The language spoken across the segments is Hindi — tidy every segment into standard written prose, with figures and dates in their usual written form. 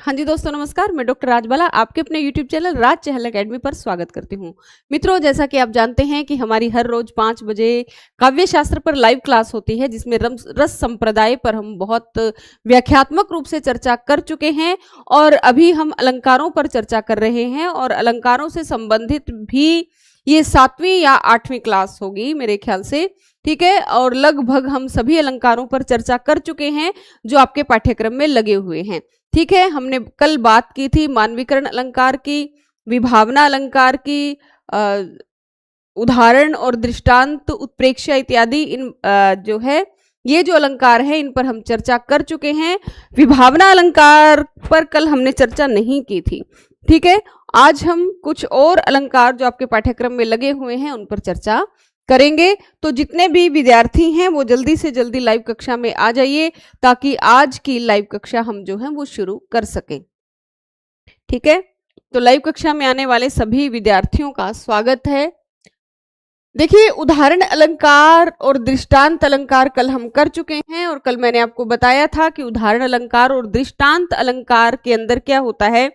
हाँ जी दोस्तों, नमस्कार। मैं डॉक्टर राजबाला आपके अपने यूट्यूब चैनल राज चहल एकेडमी पर स्वागत करती हूँ। मित्रों, जैसा कि आप जानते हैं कि हमारी हर रोज 5 बजे काव्य शास्त्र पर लाइव क्लास होती है, जिसमें रस संप्रदाय पर हम बहुत व्याख्यात्मक रूप से चर्चा कर चुके हैं और अभी हम अलंकारों पर चर्चा कर रहे हैं और अलंकारों से संबंधित भी ये 7वीं या 8वीं क्लास होगी मेरे ख्याल से। ठीक है, और लगभग हम सभी अलंकारों पर चर्चा कर चुके हैं जो आपके पाठ्यक्रम में लगे हुए हैं। ठीक है, हमने कल बात की थी मानवीकरण अलंकार की, विभावना अलंकार की, उदाहरण और दृष्टांत, उत्प्रेक्षा इत्यादि। इन जो है ये जो अलंकार है इन पर हम चर्चा कर चुके हैं। विभावना अलंकार पर कल हमने चर्चा नहीं की थी। ठीक है, आज हम कुछ और अलंकार जो आपके पाठ्यक्रम में लगे हुए हैं उन पर चर्चा करेंगे। तो जितने भी विद्यार्थी हैं वो जल्दी से जल्दी लाइव कक्षा में आ जाइए ताकि आज की लाइव कक्षा हम जो है वो शुरू कर सकें। ठीक है, तो लाइव कक्षा में आने वाले सभी विद्यार्थियों का स्वागत है। देखिए, उदाहरण अलंकार और दृष्टांत अलंकार कल हम कर चुके हैं और कल मैंने आपको बताया था कि उदाहरण अलंकार और दृष्टांत अलंकार के अंदर क्या होता है,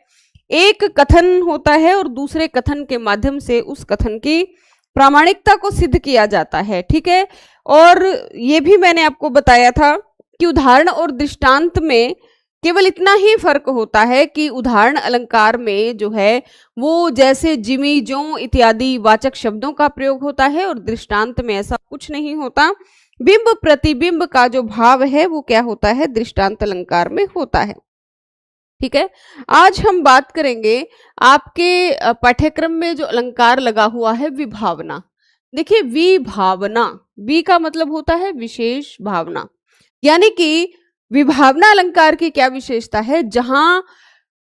एक कथन होता है और दूसरे कथन के माध्यम से उस कथन की प्रामाणिकता को सिद्ध किया जाता है। ठीक है, और ये भी मैंने आपको बताया था कि उदाहरण और दृष्टांत में केवल इतना ही फर्क होता है कि उदाहरण अलंकार में जो है वो जैसे जिमी, जो इत्यादि वाचक शब्दों का प्रयोग होता है और दृष्टांत में ऐसा कुछ नहीं होता। बिंब प्रतिबिंब का जो भाव है वो क्या होता है, दृष्टांत अलंकार में होता है। ठीक है, आज हम बात करेंगे आपके पाठ्यक्रम में जो अलंकार लगा हुआ है विभावना। देखिए, विभावना, वी का मतलब होता है विशेष भावना, यानी कि विभावना अलंकार की क्या विशेषता है, जहां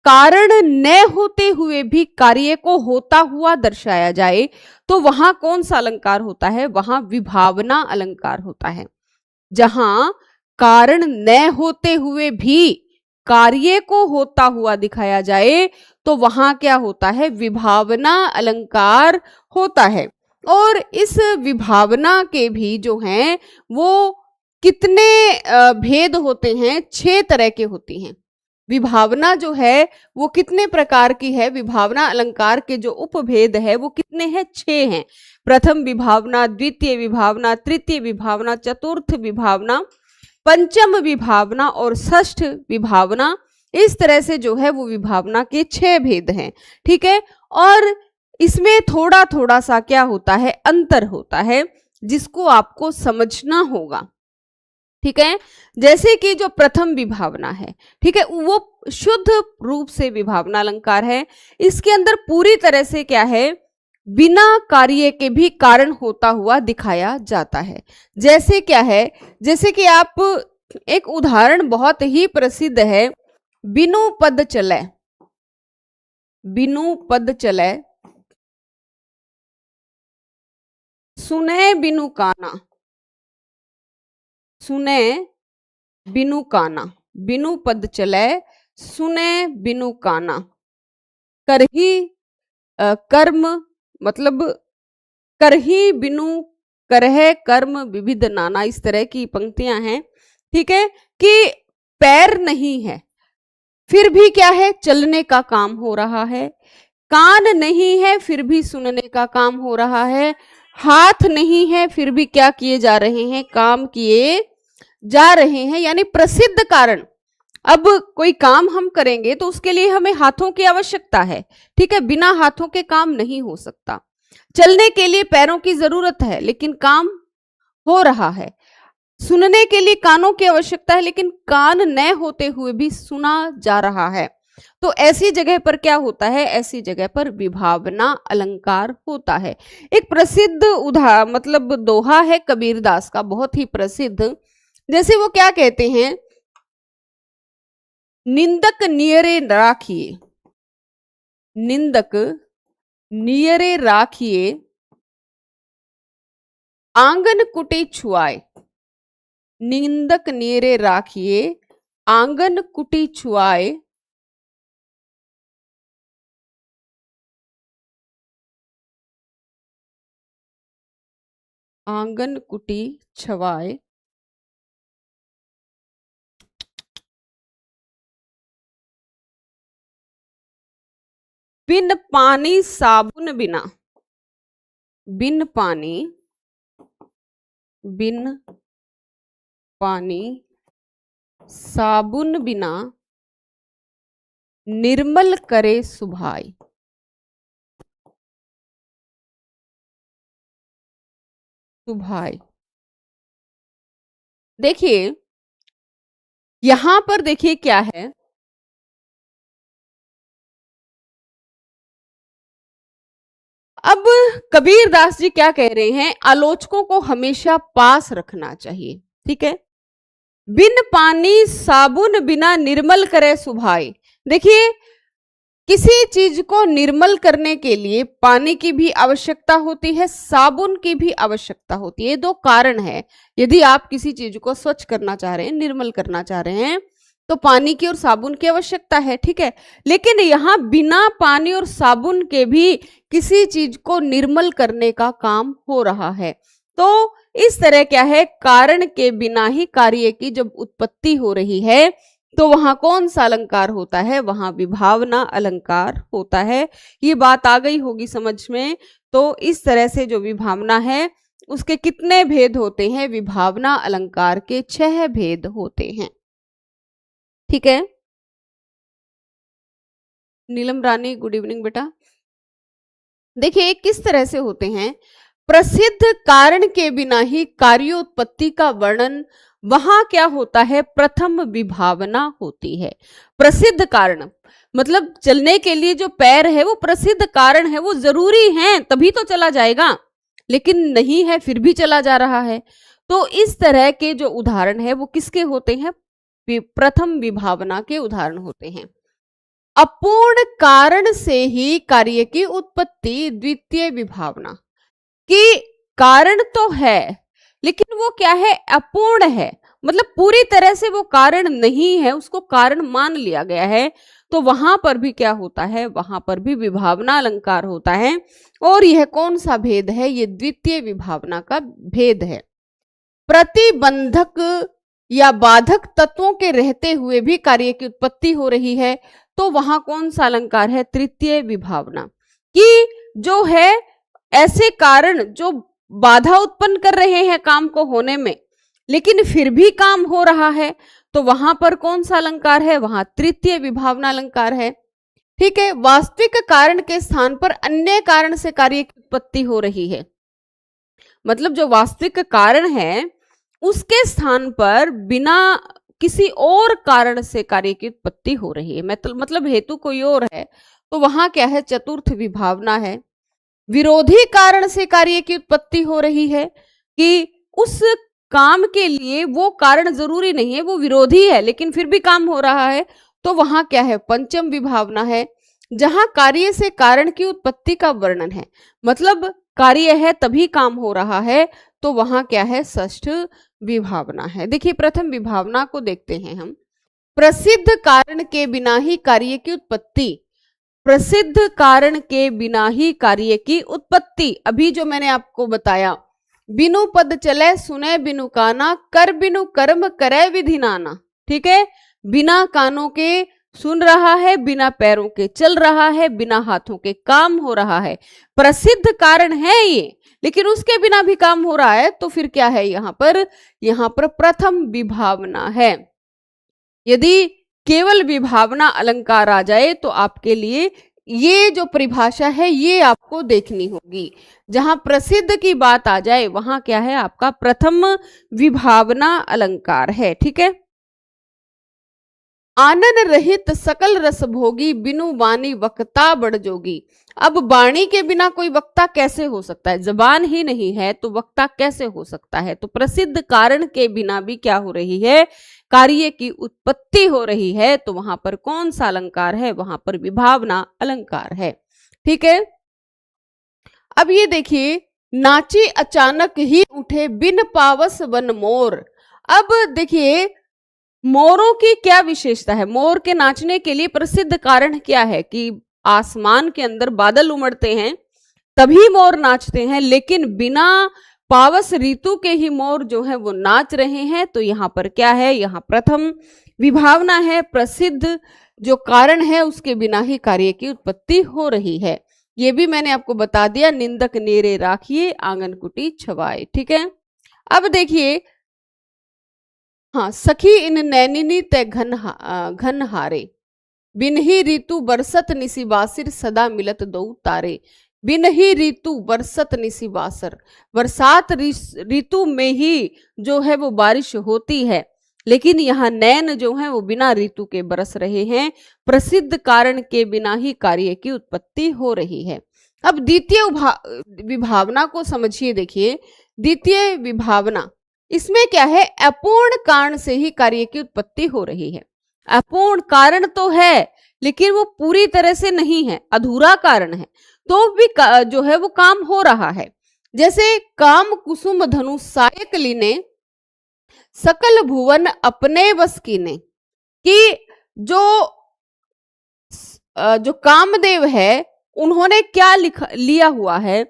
कारण न होते हुए भी कार्य को होता हुआ दर्शाया जाए तो वहां कौन सा अलंकार होता है, वहां विभावना अलंकार होता है। जहां कारण न होते हुए भी कार्य को होता हुआ दिखाया जाए तो वहां क्या होता है, विभावना अलंकार होता है। और इस विभावना के भी जो हैं वो कितने भेद होते हैं, 6 तरह के होती हैं। विभावना जो है वो कितने प्रकार की है, विभावना अलंकार के जो उपभेद है वो कितने हैं, 6 हैं। प्रथम विभावना, द्वितीय विभावना, तृतीय विभावना, चतुर्थ विभावना, पंचम विभावना और षष्ठ विभावना। इस तरह से जो है वो विभावना के 6 भेद हैं। ठीक है, और इसमें थोड़ा थोड़ा सा क्या होता है, अंतर होता है जिसको आपको समझना होगा। ठीक है, जैसे कि जो प्रथम विभावना है, ठीक है, वो शुद्ध रूप से विभावना अलंकार है। इसके अंदर पूरी तरह से क्या है, बिना कार्य के भी कारण होता हुआ दिखाया जाता है। जैसे क्या है, जैसे कि आप एक उदाहरण बहुत ही प्रसिद्ध है, बिनु पद चले, बिनु पद चले, सुने बिनु काना, सुने बिनु काना, बिनु पद चले, सुने बिनु काना। करही कर्म, मतलब करही बिनु करह कर्म विविध नाना, इस तरह की पंक्तियां हैं। ठीक है, कि पैर नहीं है फिर भी क्या है, चलने का काम हो रहा है। कान नहीं है फिर भी सुनने का काम हो रहा है। हाथ नहीं है फिर भी क्या किए जा रहे हैं, काम किए जा रहे हैं। यानी प्रसिद्ध कारण, अब कोई काम हम करेंगे तो उसके लिए हमें हाथों की आवश्यकता है। ठीक है, बिना हाथों के काम नहीं हो सकता। चलने के लिए पैरों की जरूरत है लेकिन काम हो रहा है। सुनने के लिए कानों की आवश्यकता है लेकिन कान न होते हुए भी सुना जा रहा है। तो ऐसी जगह पर क्या होता है, ऐसी जगह पर विभावना अलंकार होता है। एक प्रसिद्ध मतलब दोहा है कबीरदास का, बहुत ही प्रसिद्ध। जैसे वो क्या कहते हैं, निंदक नियरे राखिए, निंदक नियरे राखिए, आंगन कुटी छुआए, निंदक नियरे राखिए, आंगन कुटी छुआए, आंगन कुटी छवाए, बिन पानी साबुन बिना, बिन पानी, बिन पानी साबुन बिना निर्मल करे सुभाई। सुभाई, देखिए यहां पर देखिए क्या है, अब कबीर दास जी क्या कह रहे हैं, आलोचकों को हमेशा पास रखना चाहिए। ठीक है, बिन पानी साबुन बिना निर्मल करे सुभाई। देखिए किसी चीज को निर्मल करने के लिए पानी की भी आवश्यकता होती है, साबुन की भी आवश्यकता होती है। ये दो कारण है। यदि आप किसी चीज को स्वच्छ करना चाह रहे हैं, निर्मल करना चाह रहे हैं, तो पानी की और साबुन की आवश्यकता है। ठीक है, लेकिन यहाँ बिना पानी और साबुन के भी किसी चीज को निर्मल करने का काम हो रहा है। तो इस तरह क्या है, कारण के बिना ही कार्य की जब उत्पत्ति हो रही है तो वहां कौन सा अलंकार होता है, वहां विभावना अलंकार होता है। ये बात आ गई होगी समझ में। तो इस तरह से जो विभावना है उसके कितने भेद होते हैं, विभावना अलंकार के 6 भेद होते हैं। ठीक है, नीलम रानी गुड इवनिंग बेटा। देखिए किस तरह से होते हैं, प्रसिद्ध कारण के बिना ही कार्योत्पत्ति का वर्णन, वहां क्या होता है, प्रथम विभावना होती है। प्रसिद्ध कारण मतलब चलने के लिए जो पैर है वो प्रसिद्ध कारण है, वो जरूरी है तभी तो चला जाएगा, लेकिन नहीं है फिर भी चला जा रहा है। तो इस तरह के जो उदाहरण है वो किसके होते हैं, प्रथम विभावना के उदाहरण होते हैं। अपूर्ण कारण से ही कार्य की उत्पत्ति, द्वितीय विभावना, कि कारण तो है लेकिन वो क्या है, अपूर्ण है, मतलब पूरी तरह से वो कारण नहीं है, उसको कारण मान लिया गया है। तो वहां पर भी क्या होता है, वहां पर भी विभावना अलंकार होता है। और यह कौन सा भेद है, ये द्वितीय विभावना का भेद है। प्रतिबंधक या बाधक तत्वों के रहते हुए भी कार्य की उत्पत्ति हो रही है, तो वहां कौन सा अलंकार है, तृतीय विभावना, कि जो है ऐसे कारण जो बाधा उत्पन्न कर रहे हैं काम को होने में, लेकिन फिर भी काम हो रहा है, तो वहां पर कौन सा अलंकार है, वहां तृतीय विभावना अलंकार है। ठीक है, वास्तविक कारण के स्थान पर अन्य कारण से कार्य की उत्पत्ति हो रही है, मतलब जो वास्तविक कारण है उसके स्थान पर बिना किसी और कारण से कार्य की उत्पत्ति हो रही है, मतलब हेतु कोई और है, तो वहां क्या है, चतुर्थ विभावना है। विरोधी कारण से कार्य की उत्पत्ति हो रही है, कि उस काम के लिए वो कारण जरूरी नहीं है, वो विरोधी है लेकिन फिर भी काम हो रहा है, तो वहां क्या है, पंचम विभावना है। जहां कार्य से कारण की उत्पत्ति का वर्णन है, मतलब कार्य है तभी काम हो रहा है, तो वहां क्या है, षष्ठ विभावना है। देखिए प्रथम विभावना को देखते हैं हम। प्रसिद्ध कारण के बिना ही कार्य की उत्पत्ति, प्रसिद्ध कारण के बिना ही कार्य की उत्पत्ति, अभी जो मैंने आपको बताया, बिनु पद चले सुने बिनु काना, कर बिनु कर्म करे विधि नाना। ठीक है, बिना कानों के सुन रहा है, बिना पैरों के चल रहा है, बिना हाथों के काम हो रहा है, प्रसिद्ध कारण है ये, लेकिन उसके बिना भी काम हो रहा है, तो फिर क्या है, यहाँ पर प्रथम विभावना है। यदि केवल विभावना अलंकार आ जाए तो आपके लिए ये जो परिभाषा है ये आपको देखनी होगी। जहां प्रसिद्ध की बात आ जाए वहां क्या है, आपका प्रथम विभावना अलंकार है। ठीक है, आनन रहित सकल रस भोगी, बिनु वाणी वक्ता बड़ जोगी। अब वाणी के बिना कोई वक्ता कैसे हो सकता है, जबान ही नहीं है तो वक्ता कैसे हो सकता है। तो प्रसिद्ध कारण के बिना भी क्या हो रही है, कार्य की उत्पत्ति हो रही है, तो वहां पर कौन सा अलंकार है, वहां पर विभावना अलंकार है। ठीक है, अब ये देखिए, नाची अचानक ही उठे बिन पावस वन मोर। अब देखिए मोरों की क्या विशेषता है, मोर के नाचने के लिए प्रसिद्ध कारण क्या है, कि आसमान के अंदर बादल उमड़ते हैं तभी मोर नाचते हैं, लेकिन बिना पावस ऋतु के ही मोर जो है वो नाच रहे हैं। तो यहाँ पर क्या है, यहाँ प्रथम विभावना है, प्रसिद्ध जो कारण है उसके बिना ही कार्य की उत्पत्ति हो रही है। ये भी मैंने आपको बता दिया, निंदक नेरे राखिए आंगन कुटी छवाए। ठीक है, अब देखिए, हाँ, सखी इन नैनिनी ते घन हारे, बिन ही ऋतु बरसत निसी बासिर, सदा मिलत दो तारे। बिन ही ऋतु बरसत निसी बासर, बरसात ऋतु में ही जो है वो बारिश होती है, लेकिन यहाँ नैन जो है वो बिना ऋतु के बरस रहे हैं। प्रसिद्ध कारण के बिना ही कार्य की उत्पत्ति हो रही है। अब द्वितीय विभावना को समझिए। देखिए, द्वितीय विभावना, इसमें क्या है, अपूर्ण कारण से ही कार्य की उत्पत्ति हो रही है। अपूर्ण कारण तो है लेकिन वो पूरी तरह से नहीं है, अधूरा कारण है, तो भी जो है वो काम हो रहा है। जैसे काम कुसुम धनु सायक लीने, सकल भुवन अपने बस कीने, कि जो कामदेव है उन्होंने क्या लिया हुआ है,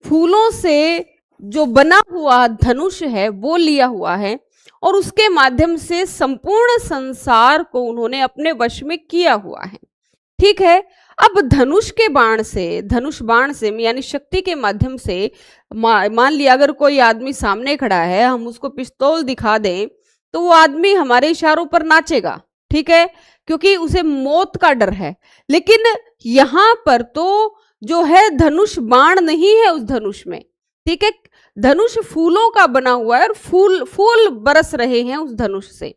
फूलों से जो बना हुआ धनुष है वो लिया हुआ है, और उसके माध्यम से संपूर्ण संसार को उन्होंने अपने वश में किया हुआ है। ठीक है, अब धनुष बाण से यानी शक्ति के माध्यम से, मान लिया अगर कोई आदमी सामने खड़ा है, हम उसको पिस्तौल दिखा दें तो वो आदमी हमारे इशारों पर नाचेगा। ठीक है, क्योंकि उसे मौत का डर है। लेकिन यहां पर तो जो है धनुष बाण नहीं है उस धनुष में। ठीक है, धनुष फूलों का बना हुआ है और फूल बरस रहे हैं उस धनुष से।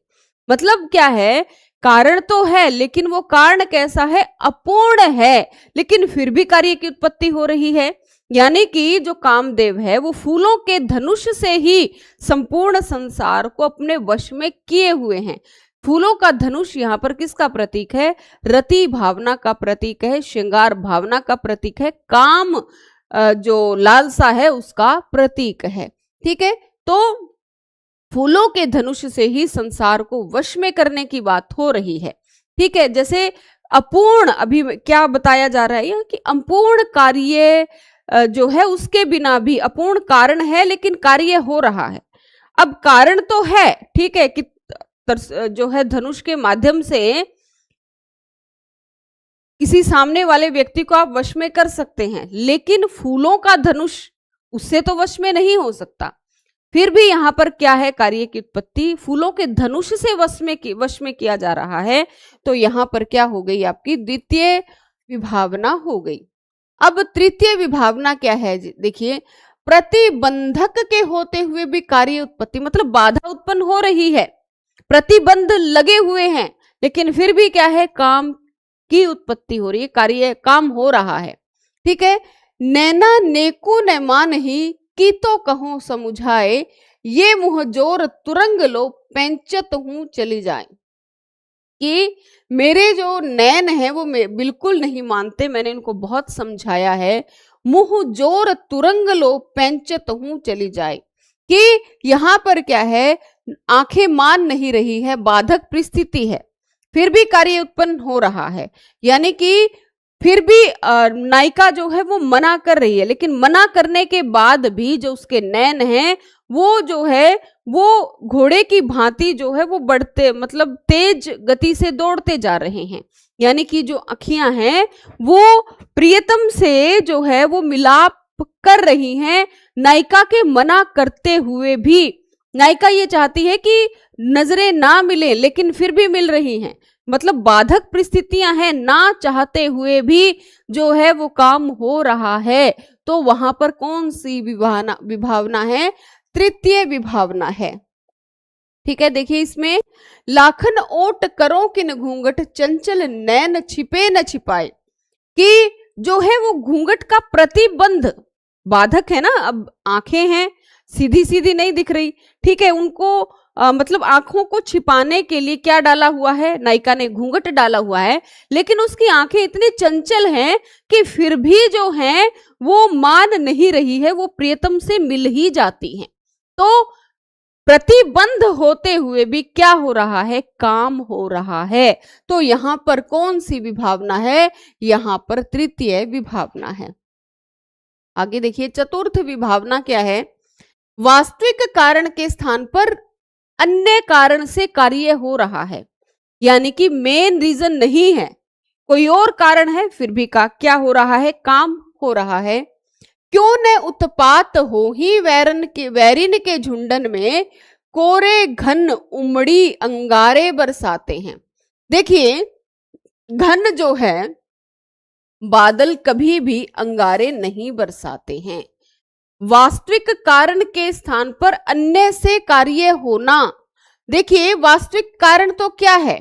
मतलब क्या है, कारण तो है लेकिन वो कारण कैसा है, अपूर्ण है, लेकिन फिर भी कार्य की उत्पत्ति हो रही है। यानी कि जो कामदेव है वो फूलों के धनुष से ही संपूर्ण संसार को अपने वश में किए हुए हैं। फूलों का धनुष यहाँ पर किसका प्रतीक है, रति भावना का प्रतीक है, श्रृंगार भावना का प्रतीक है, काम जो लालसा है उसका प्रतीक है। ठीक है, तो फूलों के धनुष से ही संसार को वश में करने की बात हो रही है। ठीक है, जैसे अपूर्ण, अभी क्या बताया जा रहा है कि अपूर्ण कार्य जो है उसके बिना भी, अपूर्ण कारण है लेकिन कार्य हो रहा है। अब कारण तो है, ठीक है, कि जो है धनुष के माध्यम से किसी सामने वाले व्यक्ति को आप वश में कर सकते हैं, लेकिन फूलों का धनुष उससे तो वश में नहीं हो सकता। फिर भी यहाँ पर क्या है, कार्य की उत्पत्ति फूलों के धनुष से वश में किया जा रहा है। तो यहाँ पर क्या हो गई, आपकी द्वितीय विभावना हो गई। अब तृतीय विभावना क्या है, देखिए, प्रतिबंधक के होते हुए भी कार्य उत्पत्ति, मतलब बाधा उत्पन्न हो रही है, प्रतिबंध लगे हुए हैं, लेकिन फिर भी क्या है, काम की उत्पत्ति हो रही है, कार्य काम हो रहा है। ठीक है, नैना नेको न मान ही की तो कहो समुझाए, ये मुँह जोर तुरंग लो पेंचत हूं चली जाए। कि मेरे जो नैन है वो बिल्कुल नहीं मानते, मैंने इनको बहुत समझाया है, मुंह जोर तुरंग लो पेंचत हूं चली जाए, कि यहाँ पर क्या है, आंखें मान नहीं रही है, बाधक परिस्थिति है, फिर भी कार्य उत्पन्न हो रहा है। यानी कि फिर भी नायिका जो है वो मना कर रही है, लेकिन मना करने के बाद भी जो उसके नैन हैं वो जो है वो घोड़े की भांति जो है वो बढ़ते, मतलब तेज गति से दौड़ते जा रहे हैं। यानी कि जो अखियां हैं वो प्रियतम से जो है वो मिलाप कर रही हैं, नायिका के मना करते हुए भी। नायिका ये चाहती है कि नजरें ना मिले, लेकिन फिर भी मिल रही हैं, मतलब बाधक परिस्थितियां हैं, ना चाहते हुए भी जो है वो काम हो रहा है। तो वहां पर कौन सी विभावना है, तृतीय विभावना है। ठीक है, देखिए इसमें लाखन ओट करो किन घूंघट, चंचल नैन छिपे न छिपाए, कि जो है वो घूंघट का प्रतिबंध, बाधक है ना, अब आंखें हैं सीधी सीधी नहीं दिख रही। ठीक है, उनको मतलब आंखों को छिपाने के लिए क्या डाला हुआ है, नायिका ने घूंघट डाला हुआ है, लेकिन उसकी आंखें इतनी चंचल हैं कि फिर भी जो है वो मान नहीं रही है, वो प्रियतम से मिल ही जाती हैं। तो प्रतिबंध होते हुए भी क्या हो रहा है, काम हो रहा है। तो यहां पर कौन सी विभावना है, यहां पर तृतीय विभावना है। आगे देखिए, चतुर्थ विभावना क्या है, वास्तविक कारण के स्थान पर अन्य कारण से कार्य हो रहा है। यानी कि मेन रीजन नहीं है, कोई और कारण है, फिर भी का क्या हो रहा है, काम हो रहा है। क्यों न उत्पात हो ही वैरिन के झुंडन में, कोरे घन उमड़ी अंगारे बरसाते हैं। देखिए, घन जो है, बादल कभी भी अंगारे नहीं बरसाते हैं। वास्तविक कारण के स्थान पर अन्य से कार्य होना। देखिए, वास्तविक कारण तो क्या है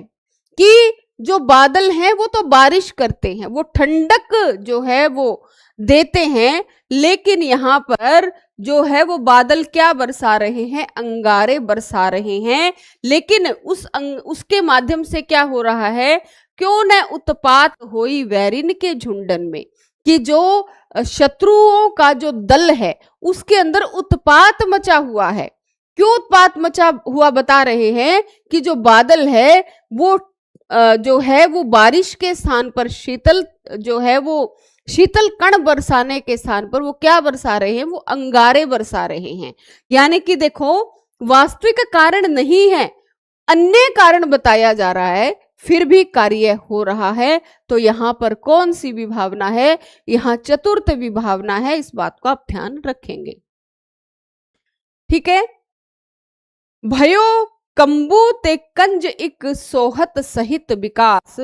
कि जो बादल हैं वो तो बारिश करते हैं, वो ठंडक जो है वो देते हैं, लेकिन यहाँ पर जो है वो बादल क्या बरसा रहे हैं, अंगारे बरसा रहे हैं। लेकिन उसके माध्यम से क्या हो रहा है, क्यों न उत्पात होई वैरिन के झुंडन में, कि जो शत्रुओं का जो दल है उसके अंदर उत्पात मचा हुआ है। क्यों उत्पात मचा हुआ बता रहे हैं कि जो बादल है वो जो है वो बारिश के स्थान पर शीतल जो है वो शीतल कण बरसाने के स्थान पर वो क्या बरसा रहे हैं, वो अंगारे बरसा रहे हैं। यानी कि देखो, वास्तविक कारण नहीं है, अन्य कारण बताया जा रहा है, फिर भी कार्य हो रहा है। तो यहां पर कौन सी विभावना है, यहां चतुर्थ विभावना है, इस बात को आप ध्यान रखेंगे। ठीक है। भयो कंबू ते कंज इक सोहत सहित विकास,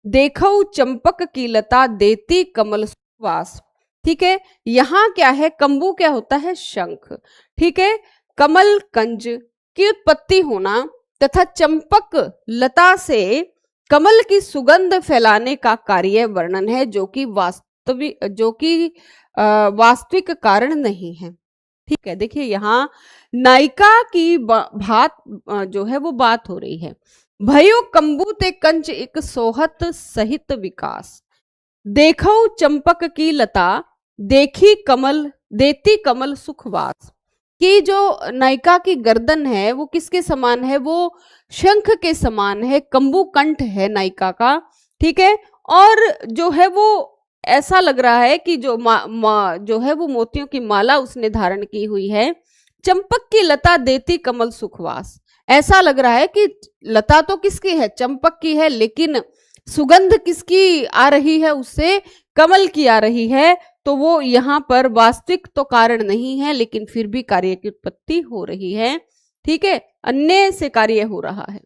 देखो चंपक की लता देती कमल सुवास। ठीक है, यहां क्या है, कंबू क्या होता है, शंख। ठीक है, कमल कंज की उत्पत्ति होना तथा चंपक लता से कमल की सुगंध फैलाने का कार्य वर्णन है, जो कि वास्तविक कारण नहीं है। ठीक है, देखिए यहाँ नायिका की बात जो है वो बात हो रही है। भयो कंबू ते कंच एक सोहत सहित विकास, देखो चंपक की लता देखी कमल देती कमल सुखवास। कि जो नायिका की गर्दन है वो किसके समान है, वो शंख के समान है, कंबू कंठ है नायिका का। ठीक है, और जो है वो ऐसा लग रहा है कि जो जो है वो मोतियों की माला उसने धारण की हुई है। चंपक की लता देती कमल सुखवास, ऐसा लग रहा है कि लता तो किसकी है, चंपक की है, लेकिन सुगंध किसकी आ रही है, उससे कमल की आ रही है। तो वो यहाँ पर वास्तविक तो कारण नहीं है, लेकिन फिर भी कार्य की उत्पत्ति हो रही है। ठीक है, अन्य से कार्य हो रहा है।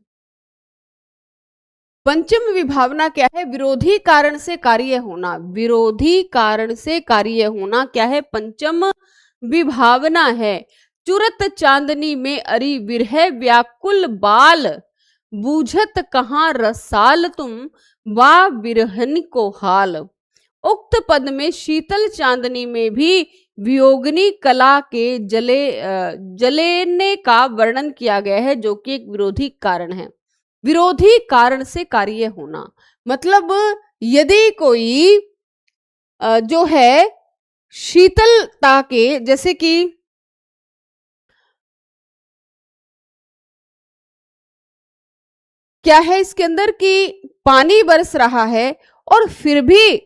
पंचम विभावना क्या है, विरोधी कारण से कार्य होना। विरोधी कारण से कार्य होना क्या है, पंचम विभावना है। चुरत चांदनी में अरी विरह व्याकुल बाल, बूझत कहाँ रसाल तुम वा विरहन को हाल। उक्त पद में शीतल चांदनी में भी वियोगनी कला के जलेने का वर्णन किया गया है, जो कि एक विरोधी कारण है। विरोधी कारण से कार्य होना मतलब यदि कोई जो है शीतलता के, जैसे कि क्या है इसके अंदर कि पानी बरस रहा है और फिर भी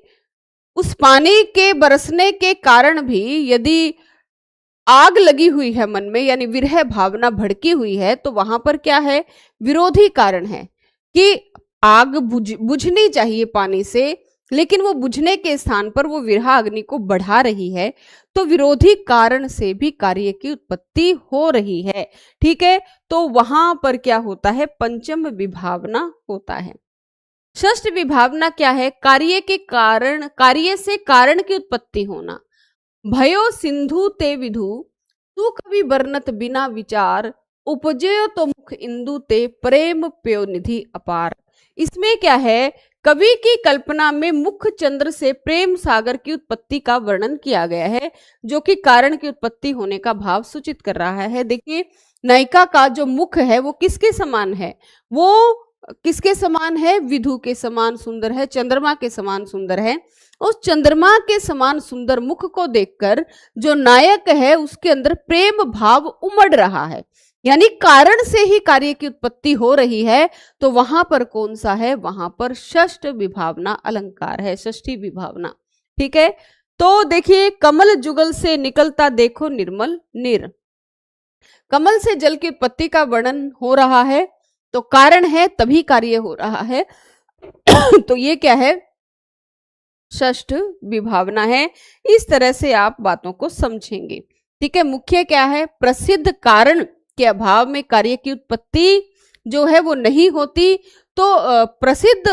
उस पानी के बरसने के कारण भी यदि आग लगी हुई है मन में, यानी विरह भावना भड़की हुई है, तो वहां पर क्या है, विरोधी कारण है कि आग बुझनी चाहिए पानी से, लेकिन वो बुझने के स्थान पर वो विरह अग्नि को बढ़ा रही है। तो विरोधी कारण से भी कार्य की उत्पत्ति हो रही है। ठीक है, तो वहां पर क्या होता है, पंचम विभावना होता है। षष्ठ विभावना क्या है, कार्य के कारण, कार्य से कारण की उत्पत्ति होना। भयो सिंधु ते विधु तू कवि बरनत बिना विचार, उपजयो तो मुख इंदु ते प्रेम प्यो निधि अपार। इसमें क्या है, कवि की कल्पना में मुख चंद्र से प्रेम सागर की उत्पत्ति का वर्णन किया गया है, जो कि कारण की उत्पत्ति होने का भाव सूचित कर रहा है। देखिए, नायिका का जो मुख है वो किसके समान है, वो किसके समान है, विधु के समान सुंदर है, चंद्रमा के समान सुंदर है। उस चंद्रमा के समान सुंदर मुख को देखकर जो नायक है उसके अंदर प्रेम भाव उमड़ रहा है, यानी कारण से ही कार्य की उत्पत्ति हो रही है। तो वहां पर कौन सा है, वहां पर षष्ठ विभावना अलंकार है, षष्ठी विभावना। ठीक है, तो देखिए, कमल जुगल से निकलता देखो निर्मल नीर, कमल से जल की उत्पत्ति का वर्णन हो रहा है। तो कारण है तभी कार्य हो रहा है। तो ये क्या है, षष्ठ विभावना है। इस तरह से आप बातों को समझेंगे। ठीक है, मुख्य क्या है, प्रसिद्ध कारण के अभाव में कार्य की उत्पत्ति जो है वो नहीं होती। तो प्रसिद्ध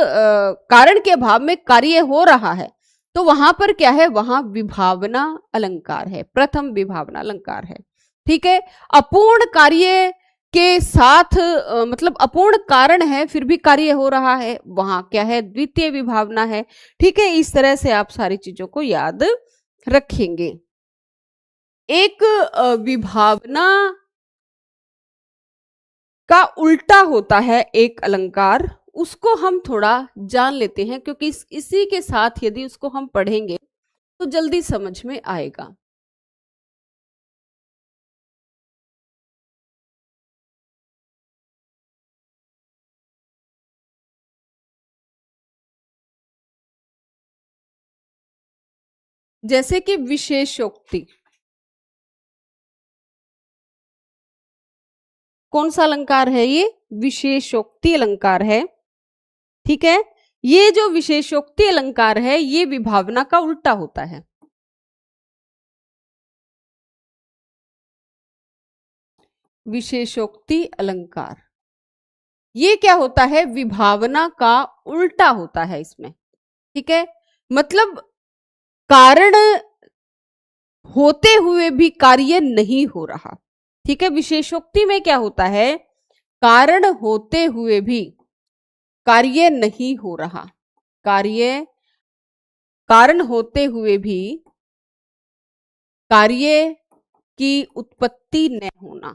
कारण के अभाव में कार्य हो रहा है, तो वहां पर क्या है, वहां विभावना अलंकार है, प्रथम विभावना अलंकार है। ठीक है, अपूर्ण कार्य के साथ मतलब अपूर्ण कारण है फिर भी कार्य हो रहा है, वहां क्या है, द्वितीय विभावना है। ठीक है, इस तरह से आप सारी चीजों को याद रखेंगे। एक विभावना का उल्टा होता है एक अलंकार, उसको हम थोड़ा जान लेते हैं, क्योंकि इसी के साथ यदि उसको हम पढ़ेंगे तो जल्दी समझ में आएगा। जैसे कि विशेषोक्ति, कौन सा अलंकार है ये, विशेषोक्ति अलंकार है। ठीक है, ये जो विशेषोक्ति अलंकार है ये विभावना का उल्टा होता है। विशेषोक्ति अलंकार ये क्या होता है, विभावना का उल्टा होता है इसमें। ठीक है, मतलब कारण होते हुए भी कार्य नहीं हो रहा। ठीक है, विशेषोक्ति में क्या होता है, कारण होते हुए भी कार्य नहीं हो रहा, कारण होते हुए भी कार्य की उत्पत्ति न होना,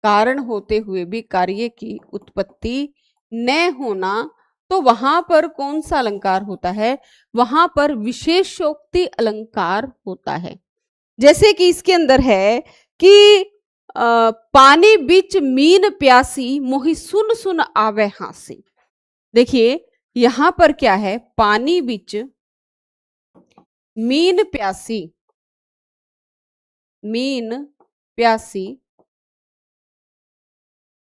कारण होते हुए भी कार्य की उत्पत्ति न होना, तो वहां पर कौन सा अलंकार होता है, वहां पर विशेषोक्ति अलंकार होता है। जैसे कि इसके अंदर है कि पानी बीच मीन प्यासी मोहि सुन सुन आवे हासी। देखिए यहां पर क्या है, पानी बीच मीन प्यासी, मीन प्यासी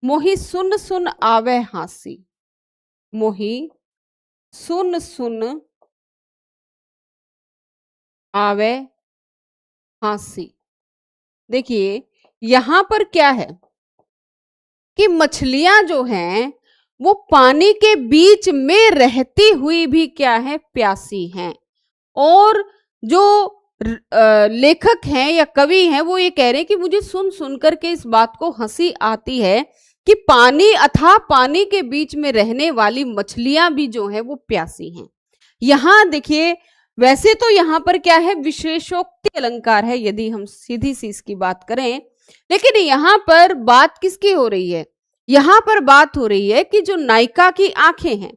मोहि सुन सुन आवे हासी, मोहि सुन सुन आवे हासी। देखिए यहां पर क्या है कि मछलियां जो हैं वो पानी के बीच में रहती हुई भी क्या है, प्यासी हैं। और जो लेखक हैं या कवि हैं वो ये कह रहे हैं कि मुझे सुन सुन करके इस बात को हंसी आती है कि पानी अथाह पानी के बीच में रहने वाली मछलियां भी जो है वो प्यासी हैं। यहां देखिए, वैसे तो यहां पर क्या है, विशेषोक्ति अलंकार है यदि हम सीधी सी इसकी बात करें, लेकिन यहां पर बात किसकी हो रही है, यहां पर बात हो रही है कि जो नायिका की आंखें हैं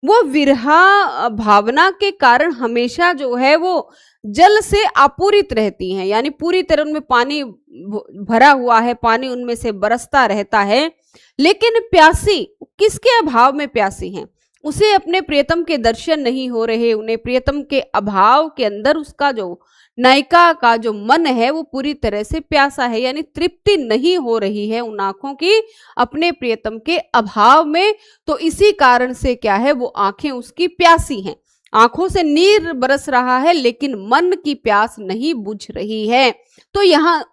वो विरहा भावना के कारण हमेशा जो है वो जल से आपूरित रहती हैं, यानी पूरी तरह उनमें पानी भरा हुआ है, पानी उनमें से बरसता रहता है। लेकिन प्यासी किसके अभाव में प्यासी हैं, उसे अपने प्रियतम के दर्शन नहीं हो रहे, उन्हें प्रियतम के अभाव के अंदर उसका जो नायिका का जो मन है वो पूरी तरह से प्यासा है, यानी तृप्ति नहीं हो रही है उन आंखों की अपने प्रियतम के अभाव में। तो इसी कारण से क्या है, वो आंखें उसकी प्यासी हैं, आंखों से नीर बरस रहा है लेकिन मन की प्यास नहीं बुझ रही है। तो यहाँ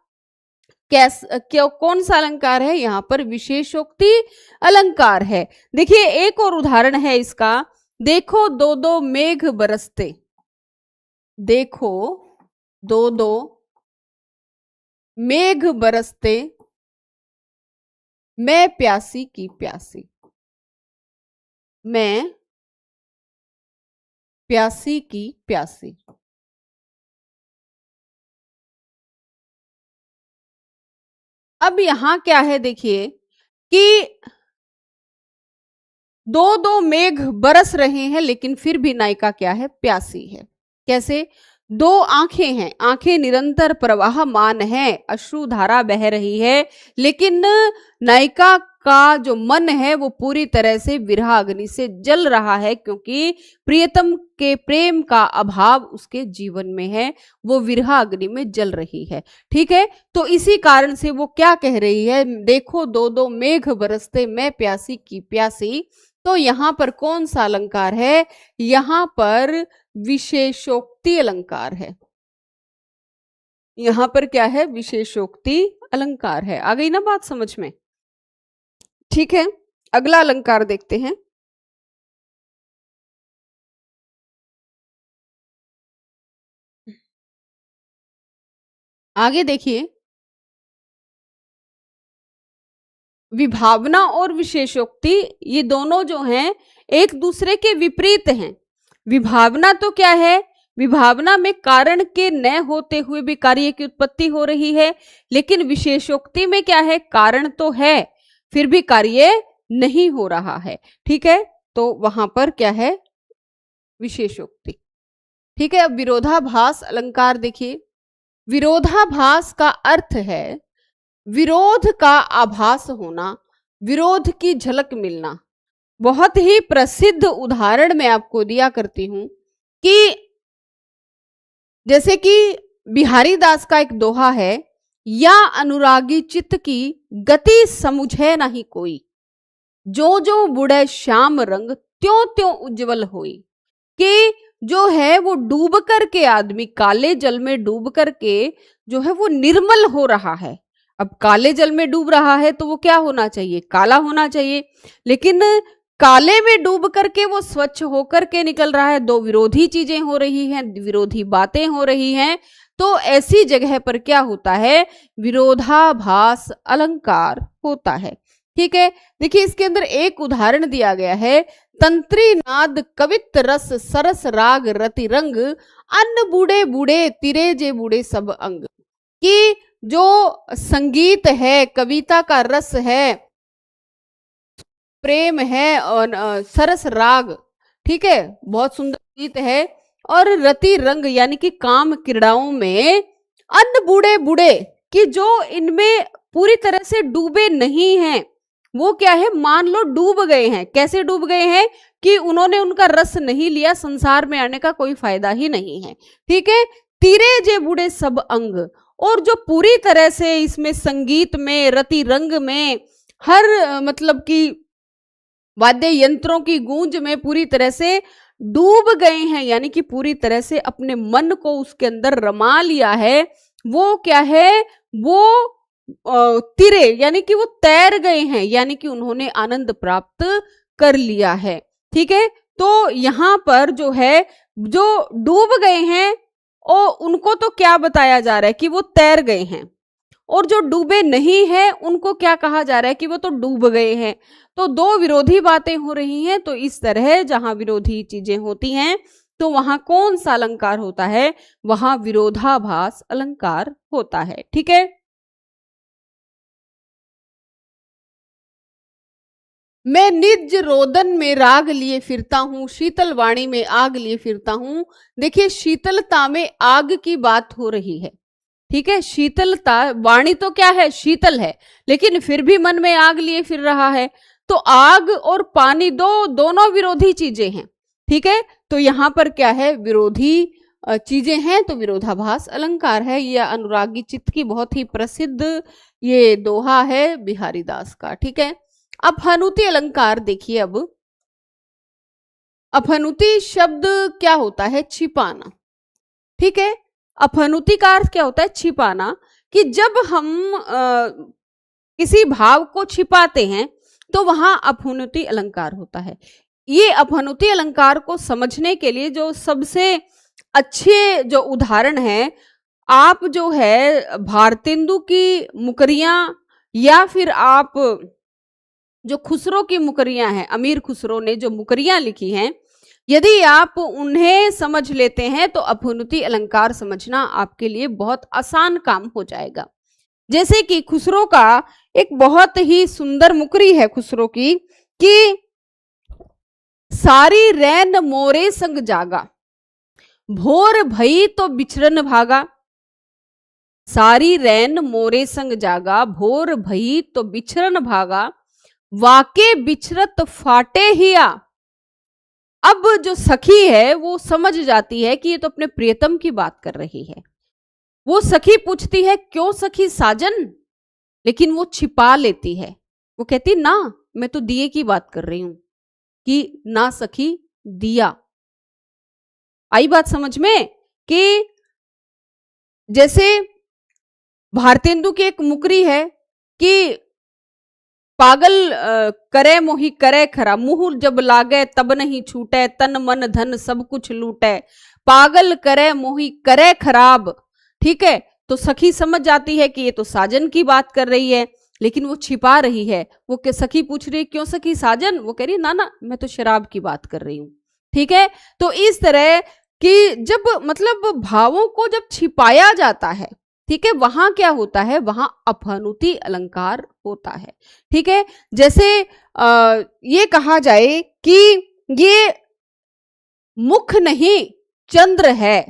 क्यों कौन सा अलंकार है, यहाँ पर विशेषोक्ति अलंकार है। देखिए एक और उदाहरण है इसका, देखो दो दो मेघ बरसते, देखो दो दो मेघ बरसते मैं प्यासी की प्यासी, मैं प्यासी की प्यासी। अब यहां क्या है, देखिए कि दो दो मेघ बरस रहे हैं लेकिन फिर भी नायिका क्या है, प्यासी है। कैसे, दो आंखें हैं, आंखें निरंतर प्रवाहमान है, अश्रु धारा बह रही है, लेकिन नायिका का जो मन है वो पूरी तरह से विरह अग्नि से जल रहा है, क्योंकि प्रियतम के प्रेम का अभाव उसके जीवन में है, वो विरह अग्नि में जल रही है। ठीक है, तो इसी कारण से वो क्या कह रही है, देखो दो दो मेघ बरसते मैं प्यासी की प्यासी। तो यहाँ पर कौन सा अलंकार है, यहाँ पर विशेषोक्ति अलंकार है। यहाँ पर क्या है, विशेषोक्ति अलंकार है। आ गई ना बात समझ में? ठीक है, अगला अलंकार देखते हैं। आगे देखिए, विभावना और विशेषोक्ति ये दोनों जो हैं एक दूसरे के विपरीत हैं। विभावना तो क्या है, विभावना में कारण के न होते हुए भी कार्य की उत्पत्ति हो रही है, लेकिन विशेषोक्ति में क्या है, कारण तो है फिर भी कार्य नहीं हो रहा है। ठीक है, तो वहां पर क्या है, विशेषोक्ति। ठीक है, अब विरोधाभास अलंकार देखिए। विरोधाभास का अर्थ है विरोध का आभास होना, विरोध की झलक मिलना। बहुत ही प्रसिद्ध उदाहरण मैं आपको दिया करती हूं कि जैसे कि बिहारी दास का एक दोहा है, या अनुरागी चित्त की गति समुझे नहीं कोई, जो जो बुढ़े श्याम रंग त्यों त्यों उज्जवल होई। कि जो है वो डूब करके आदमी काले जल में डूब करके जो है वो निर्मल हो रहा है। अब काले जल में डूब रहा है तो वो क्या होना चाहिए, काला होना चाहिए, लेकिन काले में डूब करके वो स्वच्छ होकर के निकल रहा है। दो विरोधी चीजें हो रही हैं, विरोधी बातें हो रही हैं। तो ऐसी जगह पर क्या होता है, विरोधाभास अलंकार होता है। ठीक है, देखिए इसके अंदर एक उदाहरण दिया गया है, तंत्री नाद कवित रस सरस राग रति रंग, अन्न बूढ़े बूढ़े तिरे जे बूढ़े सब अंग। कि जो संगीत है, कविता का रस है, प्रेम है और सरस राग, ठीक है, बहुत सुंदर गीत है, और रति रंग यानी कि काम क्रीड़ाओं में अन्न बूढ़े बूढ़े, कि जो इनमें पूरी तरह से डूबे नहीं हैं, वो क्या है, मान लो डूब गए हैं। कैसे डूब गए हैं कि उन्होंने उनका रस नहीं लिया, संसार में आने का कोई फायदा ही नहीं है। ठीक है, तीरे जे बूढ़े सब अंग, और जो पूरी तरह से इसमें संगीत में, रति रंग में, हर मतलब कि वाद्य यंत्रों की गूंज में पूरी तरह से डूब गए हैं, यानी कि पूरी तरह से अपने मन को उसके अंदर रमा लिया है, वो क्या है, वो तिरे यानी कि वो तैर गए हैं, यानी कि उन्होंने आनंद प्राप्त कर लिया है। ठीक है, तो यहाँ पर जो है, जो डूब गए हैं और उनको तो क्या बताया जा रहा है कि वो तैर गए हैं, और जो डूबे नहीं हैं उनको क्या कहा जा रहा है कि वो तो डूब गए हैं। तो दो विरोधी बातें हो रही हैं। तो इस तरह जहां विरोधी चीजें होती हैं तो वहां कौन सा अलंकार होता है, वहां विरोधाभास अलंकार होता है। ठीक है, मैं निज रोदन में राग लिए फिरता हूँ, शीतल वाणी में आग लिए फिरता हूँ। देखिए शीतलता में आग की बात हो रही है। ठीक है, शीतलता, वाणी तो क्या है, शीतल है, लेकिन फिर भी मन में आग लिए फिर रहा है। तो आग और पानी दोनों विरोधी चीजें हैं। ठीक है, तो यहाँ पर क्या है, विरोधी चीजें हैं, तो विरोधाभास अलंकार है। यह अनुरागी चित्त की बहुत ही प्रसिद्ध ये दोहा है बिहारी दास का। ठीक है, अब हनुति अलंकार देखिए। अब अपहनुति शब्द क्या होता है, छिपाना। ठीक है, अपहनुति का अर्थ क्या होता है, छिपाना। कि जब हम किसी भाव को छिपाते हैं तो वहां अपहनुति अलंकार होता है। ये अपहनुति अलंकार को समझने के लिए जो सबसे अच्छे जो उदाहरण है, आप जो है भारतेंदु की मुकरियां, या फिर आप जो खुसरो की मुकरियां हैं, अमीर खुसरो ने जो मुकरियां लिखी हैं, यदि आप उन्हें समझ लेते हैं तो अपहनुति अलंकार समझना आपके लिए बहुत आसान काम हो जाएगा। जैसे कि खुसरो का एक बहुत ही सुंदर मुकरी है खुसरो की, कि सारी रैन मोरे संग जागा, भोर भई तो बिछरन भागा। सारी रैन मोरे संग जागा, भोर भई तो बिछरन भागा, वाके बिछरत फाटे हिया। अब जो सखी है वो समझ जाती है कि ये तो अपने प्रियतम की बात कर रही है। वो सखी पूछती है क्यों सखी साजन, लेकिन वो छिपा लेती है। वो कहती ना, मैं तो दिए की बात कर रही हूं, कि ना सखी दिया। आई बात समझ में? कि जैसे भारतेंदु की एक मुकरी है कि पागल करे मोही करे खरा, मुंह जब लागे तब नहीं छूटे, तन मन धन सब कुछ लूटे, पागल करे मोही करे खराब। ठीक है, तो सखी समझ जाती है कि ये तो साजन की बात कर रही है, लेकिन वो छिपा रही है। वो सखी पूछ रही है क्यों सखी साजन, वो कह रही ना ना, मैं तो शराब की बात कर रही हूं। ठीक है, तो इस तरह कि जब मतलब भावों को जब छिपाया जाता है, ठीक है, वहां क्या होता है, वहां अपहनुति अलंकार होता है। ठीक है, जैसे ये कहा जाए कि ये मुख नहीं चंद्र है।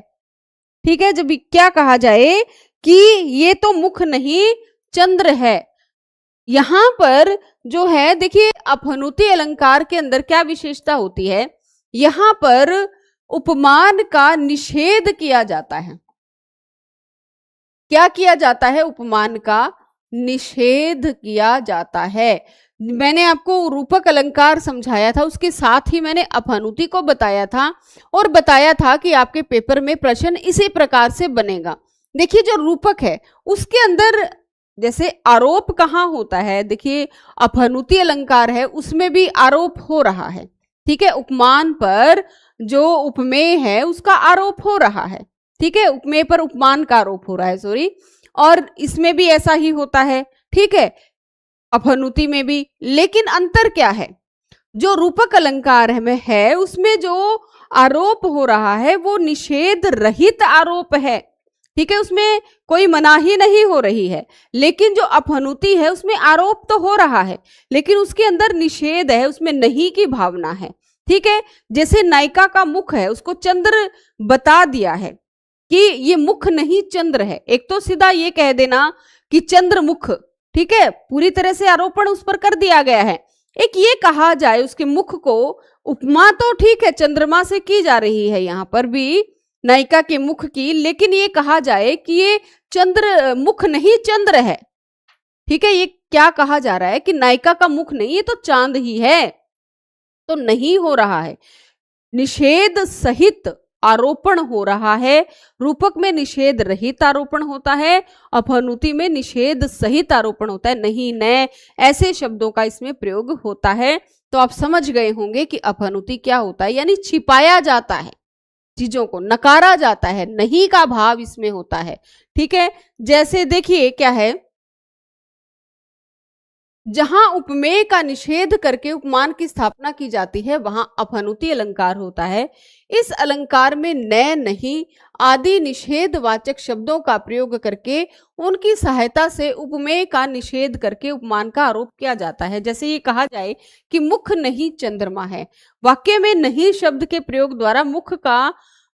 ठीक है, जब क्या कहा जाए कि ये तो मुख नहीं चंद्र है, यहां पर जो है देखिए अपहनुति अलंकार के अंदर क्या विशेषता होती है, यहां पर उपमान का निषेध किया जाता है। क्या किया जाता है, उपमान का निषेध किया जाता है। मैंने आपको रूपक अलंकार समझाया था, उसके साथ ही मैंने अपहनुति को बताया था, और बताया था कि आपके पेपर में प्रश्न इसी प्रकार से बनेगा। देखिए जो रूपक है उसके अंदर जैसे आरोप कहाँ होता है, देखिए अपहनुति अलंकार है उसमें भी आरोप हो रहा है। ठीक है, उपमान पर जो उपमेय है उसका आरोप हो रहा है। ठीक है, उपमेय पर उपमान का आरोप हो रहा है, सॉरी, और इसमें भी ऐसा ही होता है। ठीक है, अपहनुति में भी, लेकिन अंतर क्या है, जो रूपक अलंकार में है उसमें जो आरोप हो रहा है वो निषेध रहित आरोप है। ठीक है, उसमें कोई मनाही नहीं हो रही है, लेकिन जो अपहनुति है उसमें आरोप तो हो रहा है, लेकिन उसके अंदर निषेध है, उसमें नहीं की भावना है। ठीक है, जैसे नायिका का मुख है उसको चंद्र बता दिया है कि ये मुख नहीं चंद्र है। एक तो सीधा ये कह देना कि चंद्र मुख, ठीक है, पूरी तरह से आरोपण उस पर कर दिया गया है। एक ये कहा जाए उसके मुख को, उपमा तो ठीक है चंद्रमा से की जा रही है यहाँ पर भी नायिका के मुख की, लेकिन ये कहा जाए कि ये चंद्र मुख नहीं चंद्र है। ठीक है, ये क्या कहा जा रहा है कि नायिका का मुख नहीं, ये तो चांद ही है, तो नहीं हो रहा है, निषेध सहित आरोपण हो रहा है। रूपक में निषेध रहित आरोपण होता है, अपहनुति में निषेध सहित आरोपण होता है, नहीं न ऐसे शब्दों का इसमें प्रयोग होता है। तो आप समझ गए होंगे कि अपहनुति क्या होता है, यानी छिपाया जाता है, चीजों को नकारा जाता है, नहीं का भाव इसमें होता है। ठीक है, जैसे देखिए क्या है, जहां उपमेय का निषेध करके उपमान की स्थापना की जाती है वहां अपहनुति अलंकार होता है। इस अलंकार में न, नहीं आदि निषेधवाचक शब्दों का प्रयोग करके उनकी सहायता से उपमेय का निषेध करके उपमान का आरोप किया जाता है। जैसे ये कहा जाए कि मुख नहीं चंद्रमा है, वाक्य में नहीं शब्द के प्रयोग द्वारा मुख का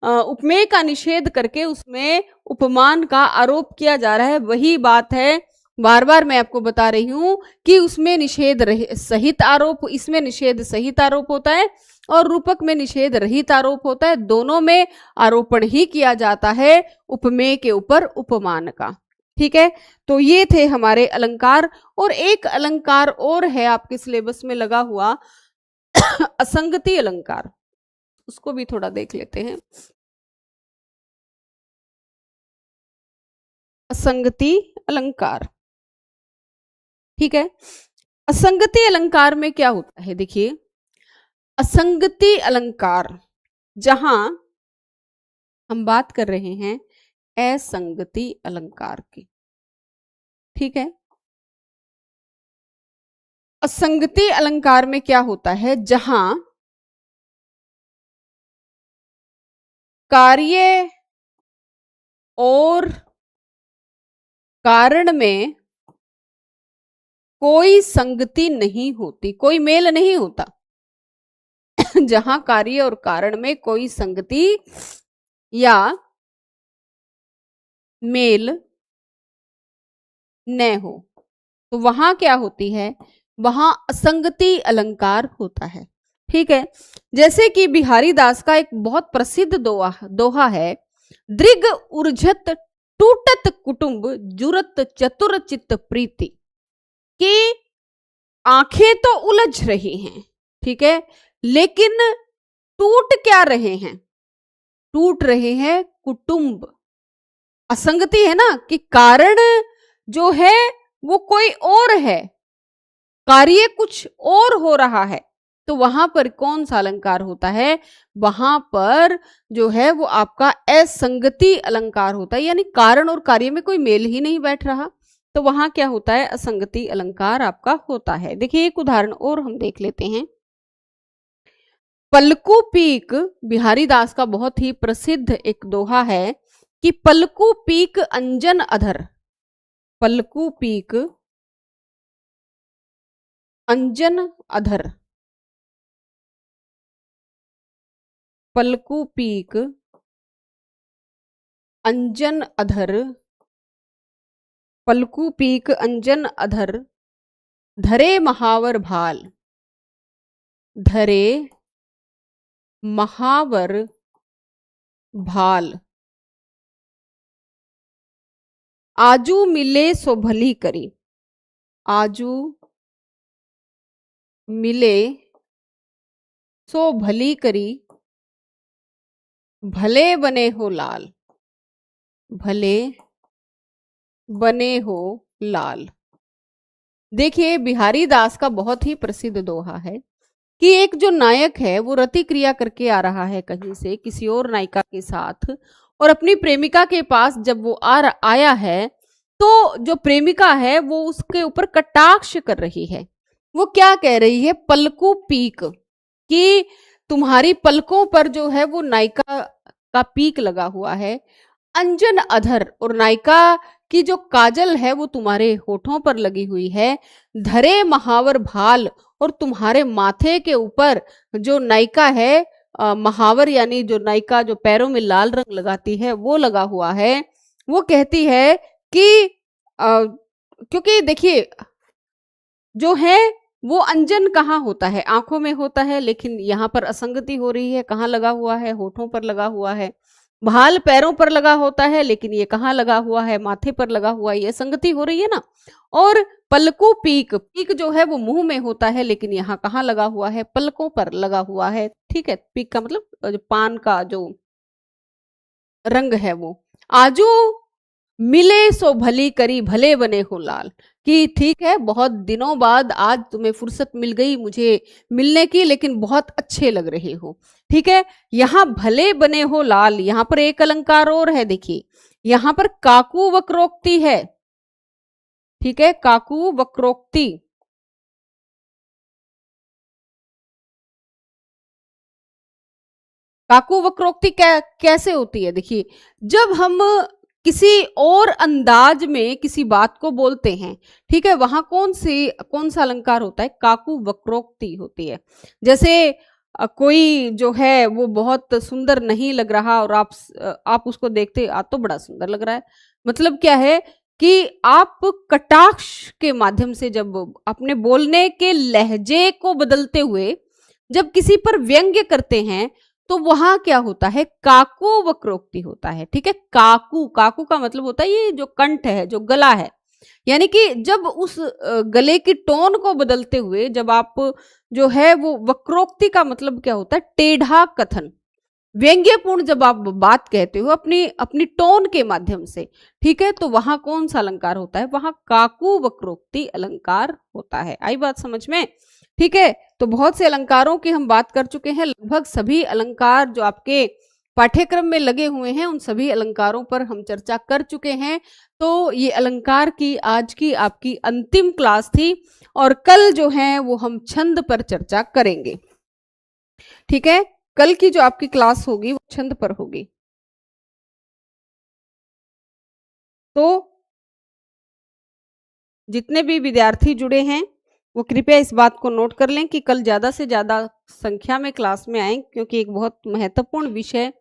उपमेय का निषेध करके उसमें उपमान का आरोप किया जा रहा है। वही बात है, बार बार मैं आपको बता रही हूं कि उसमें निषेध सहित आरोप, इसमें निषेध सहित आरोप होता है और रूपक में निषेध रहित आरोप होता है। दोनों में आरोपण ही किया जाता है उपमेय के ऊपर उपमान का। ठीक है, तो ये थे हमारे अलंकार। और एक अलंकार और है आपके सिलेबस में लगा हुआ असंगति अलंकार, उसको भी थोड़ा देख लेते हैं। असंगति अलंकार, ठीक है, असंगति अलंकार में क्या होता है, देखिए असंगति अलंकार जहां हम बात कर रहे हैं असंगति अलंकार की, ठीक है, असंगति अलंकार में क्या होता है, जहां कार्य और कारण में कोई संगति नहीं होती, कोई मेल नहीं होता। जहां कार्य और कारण में कोई संगति या मेल न हो, तो वहां क्या होती है, वहां असंगति अलंकार होता है। ठीक है, जैसे कि बिहारी दास का एक बहुत प्रसिद्ध दोहा है, दृग उर्झत टूटत कुटुंब जुरत चतुर चित्त प्रीति, कि आंखें तो उलझ रही हैं, ठीक है, लेकिन टूट क्या रहे हैं? टूट रहे हैं कुटुंब। असंगति है ना, कि कारण जो है वो कोई और है, कार्य कुछ और हो रहा है, तो वहां पर कौन सा अलंकार होता है? वहां पर जो है वो आपका असंगति अलंकार होता है, यानी कारण और कार्य में कोई मेल ही नहीं बैठ रहा, तो वहां क्या होता है? असंगति अलंकार आपका होता है। देखिए एक उदाहरण और हम देख लेते हैं। पलकू पीक, बिहारी दास का बहुत ही प्रसिद्ध एक दोहा है कि पलकू पीक अंजन अधर, पलकू पीक अंजन अधर, पलकू पीक अंजन अधर, पलकू पीक अंजन अधर, धरे महावर भाल, धरे महावर भाल, आजू मिले सो भली करी, आजू मिले सो भली करी, भले बने हो लाल, भले बने हो लाल। देखिए बिहारी दास का बहुत ही प्रसिद्ध दोहा है कि एक जो नायक है वो रति क्रिया करके आ रहा है कहीं से किसी और नायिका के साथ, और अपनी प्रेमिका के पास जब वो आया है, तो जो प्रेमिका है वो उसके ऊपर कटाक्ष कर रही है। वो क्या कह रही है? पलकू पीक, कि तुम्हारी पलकों पर जो है वो नायिका का पीक लगा हुआ है, अंजन अधर, और नायिका की जो काजल है वो तुम्हारे होठों पर लगी हुई है, धरे महावर भाल, और तुम्हारे माथे के ऊपर जो नायिका है, महावर यानी जो नायिका जो पैरों में लाल रंग लगाती है वो लगा हुआ है। वो कहती है कि क्योंकि देखिए जो है वो अंजन कहाँ होता है? आंखों में होता है, लेकिन यहाँ पर असंगति हो रही है। कहाँ लगा हुआ है? होठों पर लगा हुआ है। भाल पैरों पर लगा होता है, लेकिन ये कहाँ लगा हुआ है? माथे पर लगा हुआ है। ये संगति हो रही है ना। और पलकू पीक, पीक जो है वो मुंह में होता है, लेकिन यहाँ कहाँ लगा हुआ है? पलकों पर लगा हुआ है। ठीक है, पीक का मतलब जो पान का जो रंग है वो। आजू मिले सो भली करी, भले बने हो लाल, कि ठीक है बहुत दिनों बाद आज तुम्हें फुर्सत मिल गई मुझे मिलने की, लेकिन बहुत अच्छे लग रहे हो। ठीक है, यहाँ भले बने हो लाल, यहाँ पर एक अलंकार और है। देखिए यहाँ पर काकू वक्रोक्ति है। ठीक है, काकू वक्रोक्ति, काकू वक्रोक्ति कैसे होती है? देखिए जब हम किसी और अंदाज में किसी बात को बोलते हैं, ठीक है, वहां कौन सा अलंकार होता है? काकू वक्रोक्ति होती है। जैसे कोई जो है वो बहुत सुंदर नहीं लग रहा और आप उसको देखते आज तो बड़ा सुंदर लग रहा है, मतलब क्या है कि आप कटाक्ष के माध्यम से जब अपने बोलने के लहजे को बदलते हुए जब किसी पर व्यंग्य करते हैं, तो वहां क्या होता है? काकू वक्रोक्ति होता है। ठीक है, काकू, काकू का मतलब होता है ये जो कंठ है, जो गला है, यानी कि जब उस गले की टोन को बदलते हुए जब आप जो है वो वक्रोक्ति का मतलब क्या होता है? टेढ़ा कथन, व्यंग्यपूर्ण जब आप बात कहते हो अपनी अपनी टोन के माध्यम से, ठीक है, तो वहां कौन सा अलंकार होता है? वहां काकू वक्रोक्ति अलंकार होता है। आई बात समझ में? ठीक है, तो बहुत से अलंकारों की हम बात कर चुके हैं। लगभग सभी अलंकार जो आपके पाठ्यक्रम में लगे हुए हैं उन सभी अलंकारों पर हम चर्चा कर चुके हैं। तो ये अलंकार की आज की आपकी अंतिम क्लास थी, और कल जो है वो हम छंद पर चर्चा करेंगे। ठीक है, कल की जो आपकी क्लास होगी वो छंद पर होगी। तो जितने भी विद्यार्थी जुड़े हैं वो कृपया इस बात को नोट कर लें कि कल ज़्यादा से ज़्यादा संख्या में क्लास में आएं, क्योंकि एक बहुत महत्वपूर्ण विषय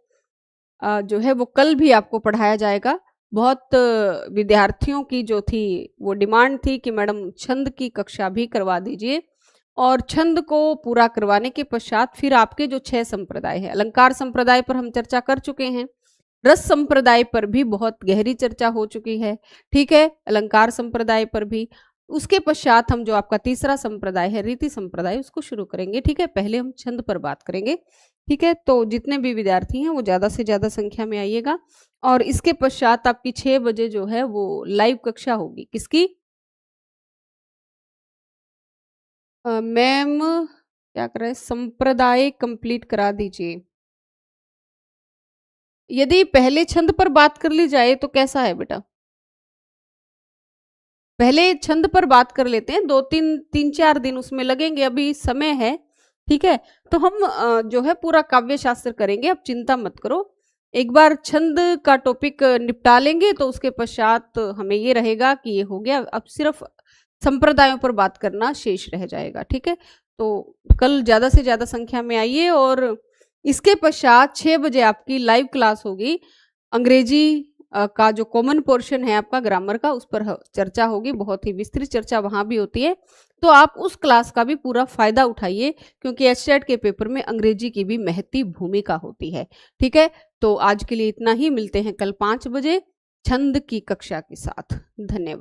जो है वो कल भी आपको पढ़ाया जाएगा। बहुत विद्यार्थियों की जो थी वो डिमांड थी कि मैडम छंद की कक्षा भी करवा दीजिए, और छंद को पूरा करवाने के पश्चात फिर आपके जो 6 संप्रदाय है, अलंकार संप्रदाय पर हम चर्चा कर चुके हैं, रस संप्रदाय पर भी बहुत गहरी चर्चा हो चुकी है, ठीक है, अलंकार संप्रदाय पर भी। उसके पश्चात हम जो आपका तीसरा संप्रदाय है रीति संप्रदाय उसको शुरू करेंगे, ठीक है। पहले हम छंद पर बात करेंगे, ठीक है। तो जितने भी विद्यार्थी हैं वो ज़्यादा से ज़्यादा संख्या में आइएगा, और इसके पश्चात आपकी 6 बजे जो है वो लाइव कक्षा होगी। किसकी? मैम क्या कर रहे हैं, संप्रदाय कंप्लीट करा दीजिए। यदि पहले छंद पर बात कर ली जाए तो कैसा है बेटा? पहले छंद पर बात कर लेते हैं, 2-3-4 दिन उसमें लगेंगे, अभी समय है, ठीक है। तो हम जो है पूरा काव्य शास्त्र करेंगे, अब चिंता मत करो। एक बार छंद का टॉपिक निपटा लेंगे तो उसके पश्चात हमें ये रहेगा कि ये हो गया, अब सिर्फ संप्रदायों पर बात करना शेष रह जाएगा, ठीक है। तो कल ज़्यादा से ज़्यादा संख्या में आइए, और इसके पश्चात 6 बजे आपकी लाइव क्लास होगी। अंग्रेजी का जो कॉमन पोर्शन है आपका ग्रामर का, उस पर चर्चा होगी, बहुत ही विस्तृत चर्चा वहाँ भी होती है। तो आप उस क्लास का भी पूरा फायदा उठाइए, क्योंकि एचटेट के पेपर में अंग्रेजी की भी महती भूमिका होती है, ठीक है। तो आज के लिए इतना ही, मिलते हैं कल 5 बजे छंद की कक्षा के साथ। धन्यवाद।